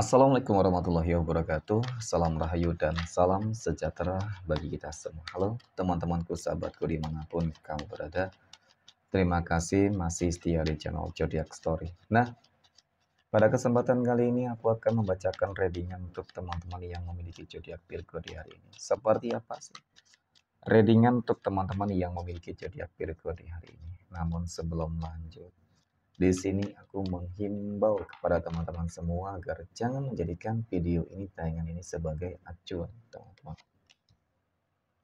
Assalamualaikum warahmatullahi wabarakatuh. Salam rahayu dan salam sejahtera bagi kita semua. Halo teman-temanku, sahabatku dimanapun kamu berada. Terima kasih masih setia di channel Zodiac Story. Nah, pada kesempatan kali ini aku akan membacakan readingan untuk teman-teman yang memiliki zodiak Virgo di hari ini. Seperti apa sih readingan untuk teman-teman yang memiliki zodiak Virgo di hari ini? Namun sebelum lanjut, di sini aku menghimbau kepada teman-teman semua agar jangan menjadikan video ini, tayangan ini sebagai acuan, teman-teman.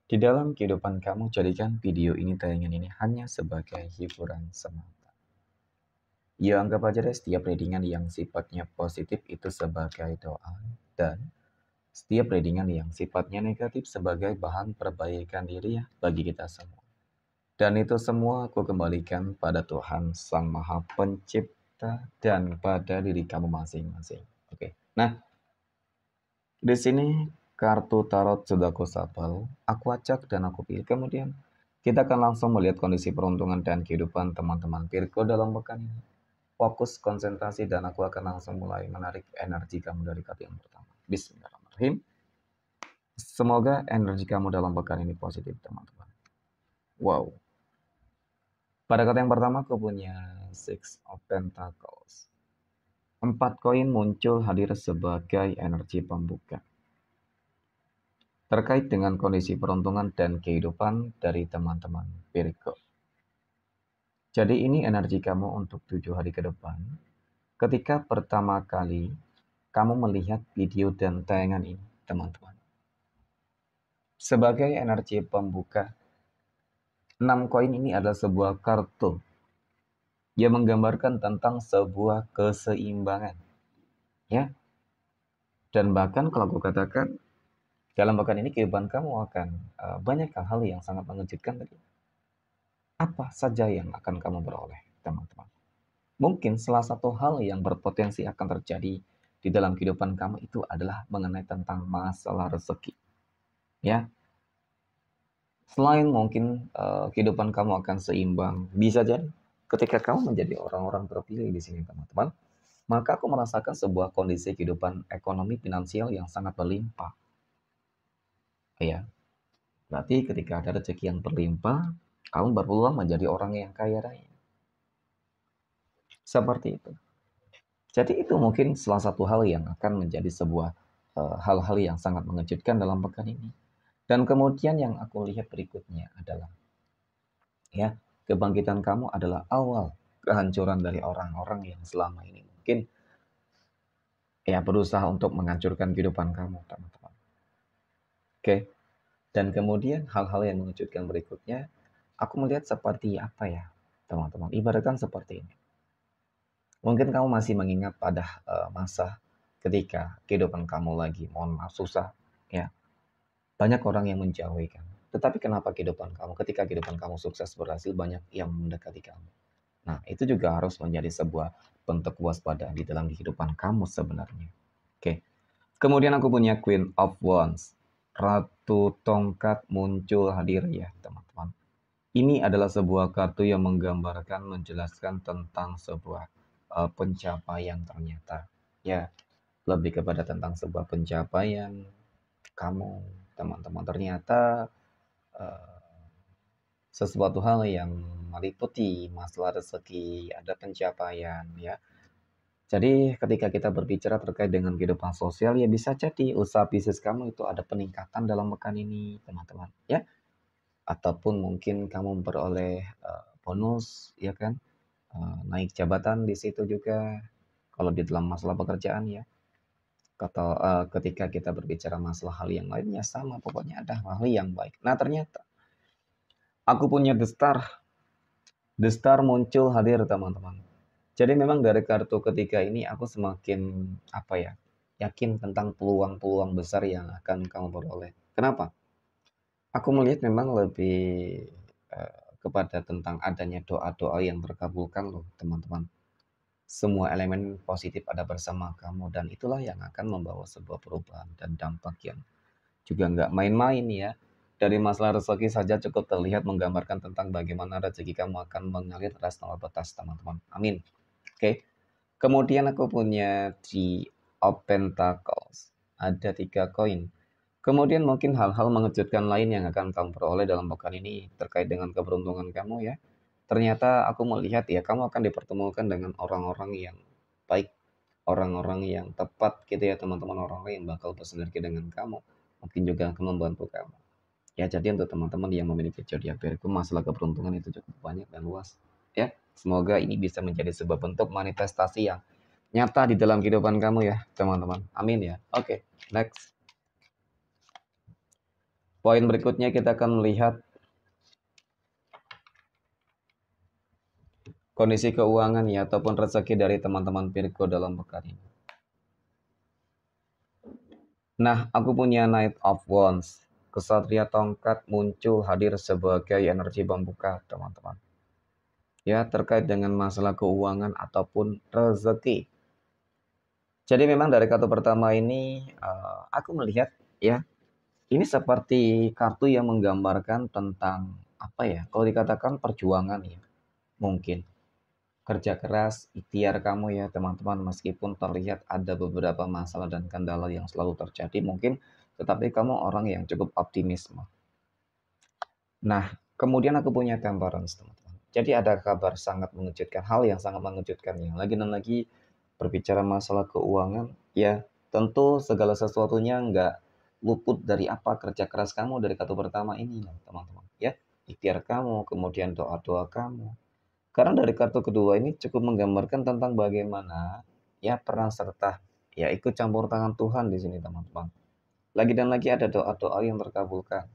Di dalam kehidupan kamu, jadikan video ini, tayangan ini hanya sebagai hiburan semata. Ya, anggap aja deh setiap readingan yang sifatnya positif itu sebagai doa, dan setiap readingan yang sifatnya negatif sebagai bahan perbaikan diri ya bagi kita semua. Dan itu semua aku kembalikan pada Tuhan Sang Maha Pencipta dan pada diri kamu masing-masing. Oke. Nah, di sini kartu tarot sudah aku shuffle, aku acak dan aku pilih. Kemudian kita akan langsung melihat kondisi peruntungan dan kehidupan teman-teman Virgo dalam pekan ini. Fokus, konsentrasi, dan aku akan langsung mulai menarik energi kamu dari kartu yang pertama. Bismillahirrahmanirrahim. Semoga energi kamu dalam pekan ini positif, teman-teman. Wow. Pada kartu yang pertama aku punya Six of Pentacles. 4 koin muncul hadir sebagai energi pembuka. Terkait dengan kondisi peruntungan dan kehidupan dari teman-teman Virgo. Jadi ini energi kamu untuk 7 hari ke depan. Ketika pertama kali kamu melihat video dan tayangan ini, teman-teman. Sebagai energi pembuka, 6 koin ini adalah sebuah kartu yang menggambarkan tentang sebuah keseimbangan. Ya. Dan bahkan kalau aku katakan, dalam pekan ini kehidupan kamu akan banyak hal-hal yang sangat mengejutkan tadi. Apa saja yang akan kamu peroleh, teman-teman? Mungkin salah satu hal yang berpotensi akan terjadi di dalam kehidupan kamu itu adalah mengenai tentang masalah rezeki. Ya. Selain mungkin kehidupan kamu akan seimbang, bisa jadi ketika kamu menjadi orang-orang terpilih di sini, teman-teman, maka aku merasakan sebuah kondisi kehidupan ekonomi finansial yang sangat berlimpah. Ya. Berarti ketika ada rezeki yang berlimpah, kamu berpeluang menjadi orang yang kaya raya. Seperti itu. Jadi itu mungkin salah satu hal yang akan menjadi sebuah hal-hal yang sangat mengejutkan dalam pekan ini. Dan kemudian yang aku lihat berikutnya adalah, ya, kebangkitan kamu adalah awal kehancuran dari orang-orang yang selama ini mungkin ya berusaha untuk menghancurkan kehidupan kamu, teman-teman. Oke. Dan kemudian hal-hal yang mengejutkan berikutnya, aku melihat seperti apa ya, teman-teman. Ibaratkan seperti ini. Mungkin kamu masih mengingat pada masa ketika kehidupan kamu lagi, mohon maaf, susah, ya. Banyak orang yang menjauhi kamu. Tetapi kenapa ketika kehidupan kamu sukses berhasil, banyak yang mendekati kamu. Nah, itu juga harus menjadi sebuah bentuk waspada di dalam kehidupan kamu sebenarnya. Oke. Kemudian aku punya Queen of Wands. Ratu Tongkat muncul hadir ya, teman-teman. Ini adalah sebuah kartu yang menggambarkan, menjelaskan tentang sebuah pencapaian ternyata. Ya, lebih kepada tentang sebuah pencapaian kamu, teman-teman. Ternyata sesuatu hal yang meliputi masalah rezeki, ada pencapaian, ya. Jadi ketika kita berbicara terkait dengan kehidupan sosial, ya bisa jadi usaha bisnis kamu itu ada peningkatan dalam pekan ini, teman-teman, ya. Ataupun mungkin kamu memperoleh bonus, ya kan, naik jabatan di situ juga, kalau di dalam masalah pekerjaan ya. Atau ketika kita berbicara masalah hal yang lainnya sama, pokoknya ada hal yang baik. Nah ternyata aku punya The Star. The Star muncul hadir, teman-teman. Jadi memang dari kartu ketiga ini aku semakin yakin tentang peluang-peluang besar yang akan kamu peroleh. Kenapa? Aku melihat memang lebih kepada tentang adanya doa-doa yang terkabulkan loh, teman-teman. Semua elemen positif ada bersama kamu, dan itulah yang akan membawa sebuah perubahan dan dampak yang juga nggak main-main ya. Dari masalah rezeki saja cukup terlihat menggambarkan tentang bagaimana rezeki kamu akan mengalir deras tanpa batas, teman-teman. Amin. Oke. Kemudian aku punya of Pentacles. Ada 3 koin. Kemudian mungkin hal-hal mengejutkan lain yang akan kamu peroleh dalam pekan ini terkait dengan keberuntungan kamu ya. Ternyata aku melihat ya kamu akan dipertemukan dengan orang-orang yang baik, orang-orang yang tepat gitu ya teman-teman, orang-orang yang bakal bersinergi dengan kamu. Mungkin juga akan membantu kamu. Ya, jadi untuk teman-teman yang memiliki zodiak Virgo, masalah keberuntungan itu cukup banyak dan luas. Ya, semoga ini bisa menjadi sebuah bentuk manifestasi yang nyata di dalam kehidupan kamu ya, teman-teman. Amin ya. Oke, next. Poin berikutnya kita akan melihat kondisi keuangan ya ataupun rezeki dari teman-teman Virgo dalam pekan ini. Nah, aku punya Knight of Wands. Kesatria tongkat muncul hadir sebagai energi pembuka, teman-teman. Ya, terkait dengan masalah keuangan ataupun rezeki. Jadi memang dari kartu pertama ini aku melihat ya, ini seperti kartu yang menggambarkan tentang apa ya? Kalau dikatakan perjuangan ya, mungkin kerja keras, ikhtiar kamu ya teman-teman, meskipun terlihat ada beberapa masalah dan kendala yang selalu terjadi mungkin, tetapi kamu orang yang cukup optimisme. Nah, kemudian aku punya Temperance teman-teman. Jadi ada kabar sangat mengejutkan, hal yang sangat mengejutkan yang lagi dan lagi berbicara masalah keuangan, ya tentu segala sesuatunya nggak luput dari apa kerja keras kamu dari kartu pertama ini teman-teman. Ya, ikhtiar kamu, kemudian doa-doa kamu. Karena dari kartu kedua ini cukup menggambarkan tentang bagaimana ya peran serta ya ikut campur tangan Tuhan di sini teman-teman. Lagi dan lagi ada doa-doa yang terkabulkan.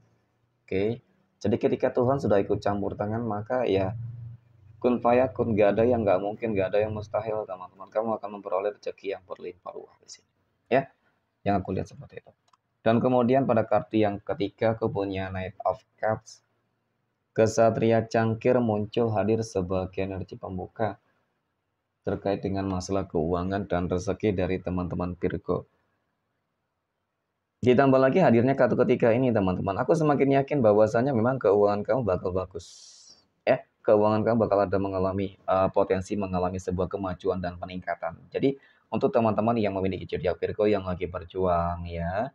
Oke. Jadi ketika Tuhan sudah ikut campur tangan maka ya kun fayakun, gak ada yang nggak mungkin, gak ada yang mustahil teman-teman. Kamu akan memperoleh rezeki yang berlimpah ruah di sini. Ya, yang aku lihat seperti itu. Dan kemudian pada kartu yang ketiga aku punya Knight of Cups. Kesatria cangkir muncul hadir sebagai energi pembuka terkait dengan masalah keuangan dan rezeki dari teman-teman Virgo. Ditambah lagi hadirnya kartu ketiga ini teman-teman. Aku semakin yakin bahwasanya memang keuangan kamu bakal bagus. Ya, keuangan kamu bakal ada mengalami potensi mengalami sebuah kemajuan dan peningkatan. Jadi untuk teman-teman yang memiliki zodiak Virgo yang lagi berjuang ya,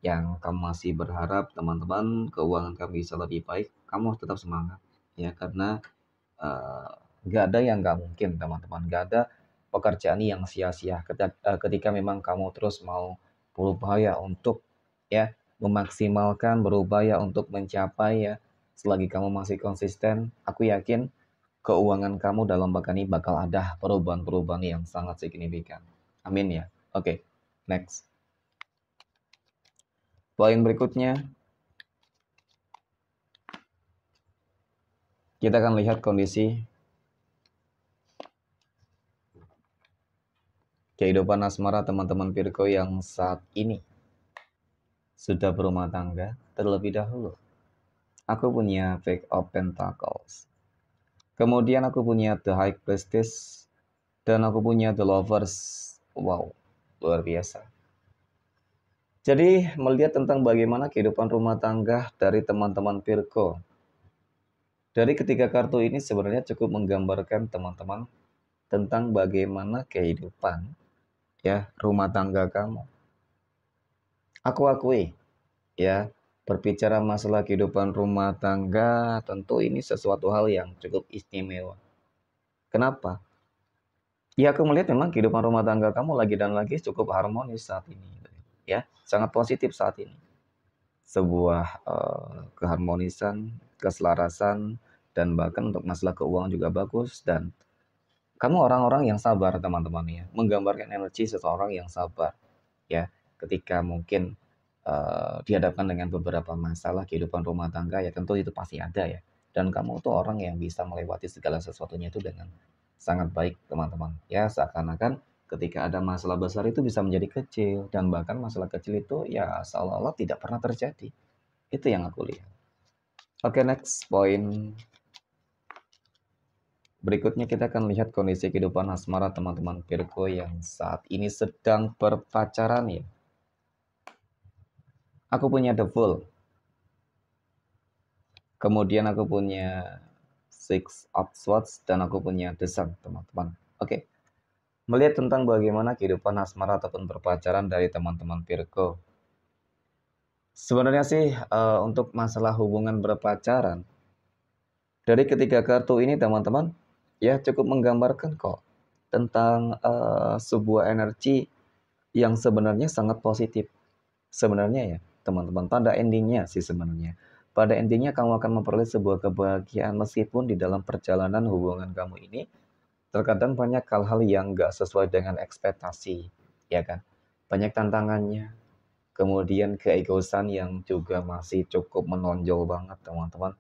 yang kamu masih berharap teman-teman keuangan kamu bisa lebih baik, kamu harus tetap semangat ya karena eh, nggak ada yang nggak mungkin teman-teman, nggak ada pekerjaan yang sia-sia ketika memang kamu terus mau berupaya untuk ya memaksimalkan, berupaya untuk mencapai ya, selagi kamu masih konsisten aku yakin keuangan kamu dalam pekan ini bakal ada perubahan-perubahan yang sangat signifikan. Amin ya. Oke, next. Poin berikutnya kita akan lihat kondisi kehidupan asmara teman-teman Virgo yang saat ini sudah berumah tangga terlebih dahulu. Aku punya Page of Pentacles. Kemudian aku punya The High Priestess. Dan aku punya The Lovers. Wow, luar biasa. Jadi melihat tentang bagaimana kehidupan rumah tangga dari teman-teman Virgo. Dari ketiga kartu ini sebenarnya cukup menggambarkan teman-teman tentang bagaimana kehidupan ya rumah tangga kamu. Aku akui ya, berbicara masalah kehidupan rumah tangga tentu ini sesuatu hal yang cukup istimewa. Kenapa? Ya aku melihat memang kehidupan rumah tangga kamu lagi dan lagi cukup harmonis saat ini. Ya, sangat positif saat ini. Sebuah keharmonisan, keselarasan, dan bahkan untuk masalah keuangan juga bagus. Dan kamu orang-orang yang sabar teman-teman ya. Menggambarkan energi seseorang yang sabar. Ya, ketika mungkin dihadapkan dengan beberapa masalah kehidupan rumah tangga ya tentu itu pasti ada ya. Dan kamu tuh orang yang bisa melewati segala sesuatunya itu dengan sangat baik teman-teman. Ya seakan-akan ketika ada masalah besar itu bisa menjadi kecil dan bahkan masalah kecil itu ya seolah-olah tidak pernah terjadi. Itu yang aku lihat. Oke, next point. Berikutnya kita akan lihat kondisi kehidupan asmara teman-teman Virgo yang saat ini sedang berpacaran ya. Aku punya The Fool. Kemudian aku punya Six of Swords dan aku punya The Sun, teman-teman. Oke. Melihat tentang bagaimana kehidupan asmara ataupun berpacaran dari teman-teman Virgo. Sebenarnya sih untuk masalah hubungan berpacaran, dari ketiga kartu ini teman-teman, ya cukup menggambarkan kok tentang sebuah energi yang sebenarnya sangat positif. Sebenarnya ya teman-teman, pada endingnya sih sebenarnya. Pada endingnya kamu akan memperoleh sebuah kebahagiaan meskipun di dalam perjalanan hubungan kamu ini terkadang banyak hal-hal yang nggak sesuai dengan ekspektasi, ya kan? Banyak tantangannya, kemudian keegoisan yang juga masih cukup menonjol banget teman-teman.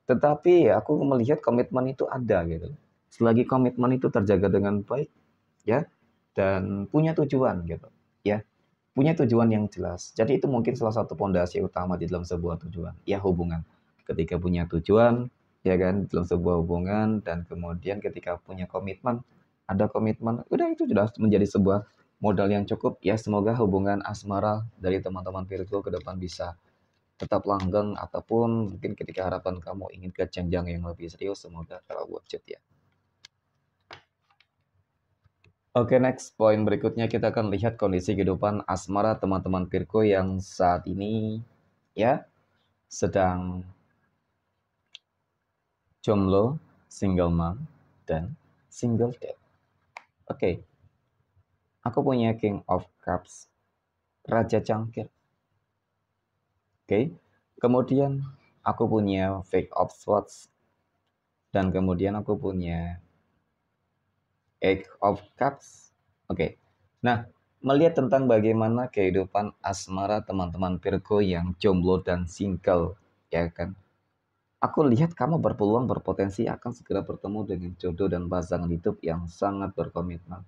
Tetapi aku melihat komitmen itu ada gitu. Selagi komitmen itu terjaga dengan baik, ya, dan punya tujuan gitu, ya, punya tujuan yang jelas. Jadi itu mungkin salah satu pondasi utama di dalam sebuah tujuan, ya hubungan. Ketika punya tujuan, ya kan, dalam sebuah hubungan dan kemudian ketika punya komitmen, ada komitmen, udah itu sudah menjadi sebuah modal yang cukup. Ya semoga hubungan asmara dari teman-teman Virgo ke depan bisa tetap langgeng ataupun mungkin ketika harapan kamu ingin ke jenjang yang lebih serius semoga terwujud ya. Oke, next poin berikutnya kita akan lihat kondisi kehidupan asmara teman-teman Virgo yang saat ini ya sedang jomblo, single mom, dan single dad. Oke, aku punya King of Cups, Raja Cangkir. Oke, kemudian aku punya Fake of Swords, dan kemudian aku punya Eight of Cups. Oke. Nah, melihat tentang bagaimana kehidupan asmara teman-teman Virgo yang jomblo dan single, ya kan? Aku lihat kamu berpeluang berpotensi akan segera bertemu dengan jodoh dan pasangan hidup yang sangat berkomitmen.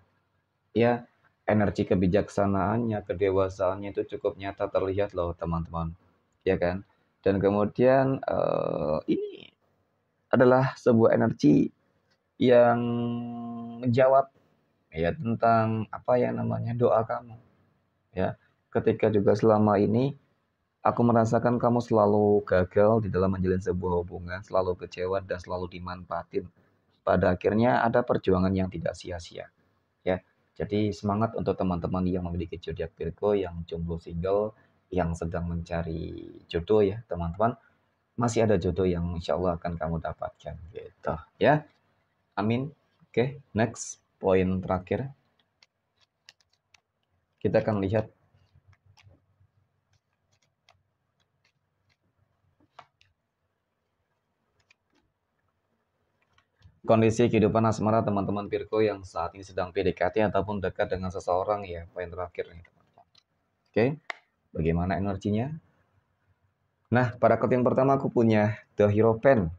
Ya, energi kebijaksanaannya, kedewasaannya itu cukup nyata terlihat loh teman-teman. Ya kan? Dan kemudian ini adalah sebuah energi yang menjawab ya tentang apa ya namanya doa kamu ya ketika juga selama ini aku merasakan kamu selalu gagal di dalam menjalin sebuah hubungan, selalu kecewa dan selalu dimanfaatin, pada akhirnya ada perjuangan yang tidak sia-sia ya. Jadi semangat untuk teman-teman yang memiliki zodiak Virgo, yang jomblo single, yang sedang mencari jodoh ya teman-teman, masih ada jodoh yang insya Allah akan kamu dapatkan gitu ya, amin. Oke, next poin terakhir kita akan lihat kondisi kehidupan asmara teman-teman Virgo yang saat ini sedang PDKT ataupun dekat dengan seseorang ya, poin terakhir nih teman-teman. Oke, bagaimana energinya? Nah, pada kartu yang pertama aku punya The Hierophant.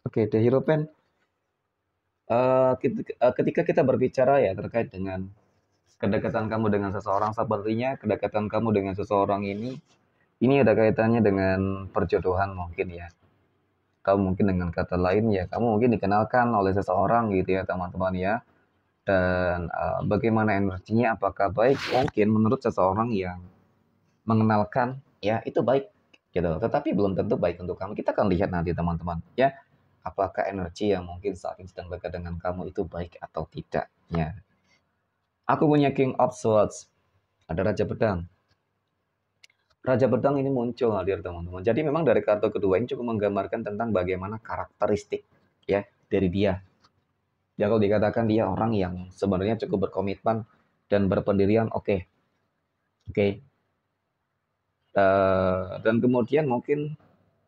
Oke, The Hierophant. Ketika kita berbicara ya terkait dengan kedekatan kamu dengan seseorang, sepertinya kedekatan kamu dengan seseorang ini ada kaitannya dengan perjodohan mungkin ya. Kamu mungkin dengan kata lain ya, kamu mungkin dikenalkan oleh seseorang gitu ya teman-teman ya. Dan bagaimana energinya, apakah baik? Mungkin menurut seseorang yang mengenalkan ya itu baik gitu, tetapi belum tentu baik untuk kamu. Kita akan lihat nanti teman-teman ya, apakah energi yang mungkin saat ini sedang dekat dengan kamu itu baik atau tidak ya. Aku punya King of Swords, ada Raja Pedang. Raja Pedang ini muncul hadir teman-teman. Jadi memang dari kartu kedua ini cukup menggambarkan tentang bagaimana karakteristik ya dari dia. Ya kalau dikatakan dia orang yang sebenarnya cukup berkomitmen dan berpendirian, oke. Oke. Dan kemudian mungkin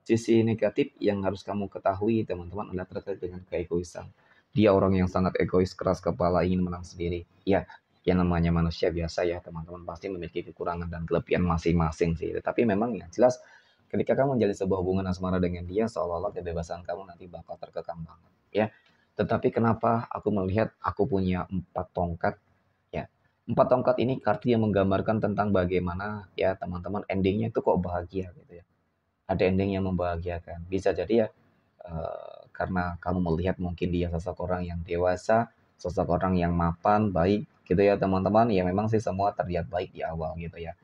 sisi negatif yang harus kamu ketahui teman-teman adalah terkait dengan keegoisan. Dia orang yang sangat egois, keras kepala, ingin menang sendiri. Ya, yang namanya manusia biasa ya teman-teman, pasti memiliki kekurangan dan kelebihan masing-masing sih. Tapi memang yang jelas ketika kamu menjalin sebuah hubungan asmara dengan dia, seolah-olah kebebasan kamu nanti bakal terkekang banget. Ya, tetapi kenapa aku melihat aku punya 4 tongkat ya. 4 tongkat ini kartu yang menggambarkan tentang bagaimana ya teman-teman endingnya itu kok bahagia gitu ya. Ada ending yang membahagiakan. Bisa jadi ya karena kamu melihat mungkin dia sosok orang yang dewasa, sosok orang yang mapan, baik gitu ya teman-teman. Ya memang sih semua terlihat baik di awal gitu ya.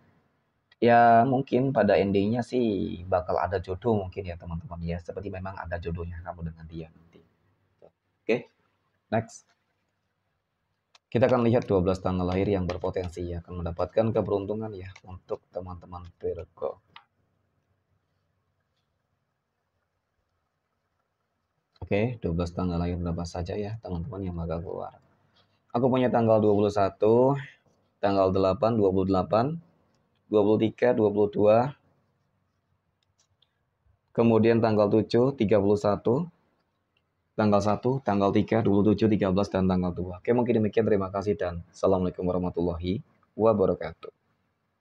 Ya mungkin pada endingnya sih bakal ada jodoh mungkin ya teman-teman ya. Seperti memang ada jodohnya kamu dengan dia nanti. Oke, next. Kita akan lihat 12 tanggal lahir yang berpotensi ya, akan mendapatkan keberuntungan ya untuk teman-teman Virgo. Oke, 12 tanggal lahir berapa saja ya teman-teman yang bakal keluar. Aku punya tanggal 21, tanggal 8, 28, 23, 22, kemudian tanggal 7, 31, tanggal 1, tanggal 3, 27, 13, dan tanggal 2. Oke, mungkin demikian. Terima kasih dan Assalamualaikum warahmatullahi wabarakatuh.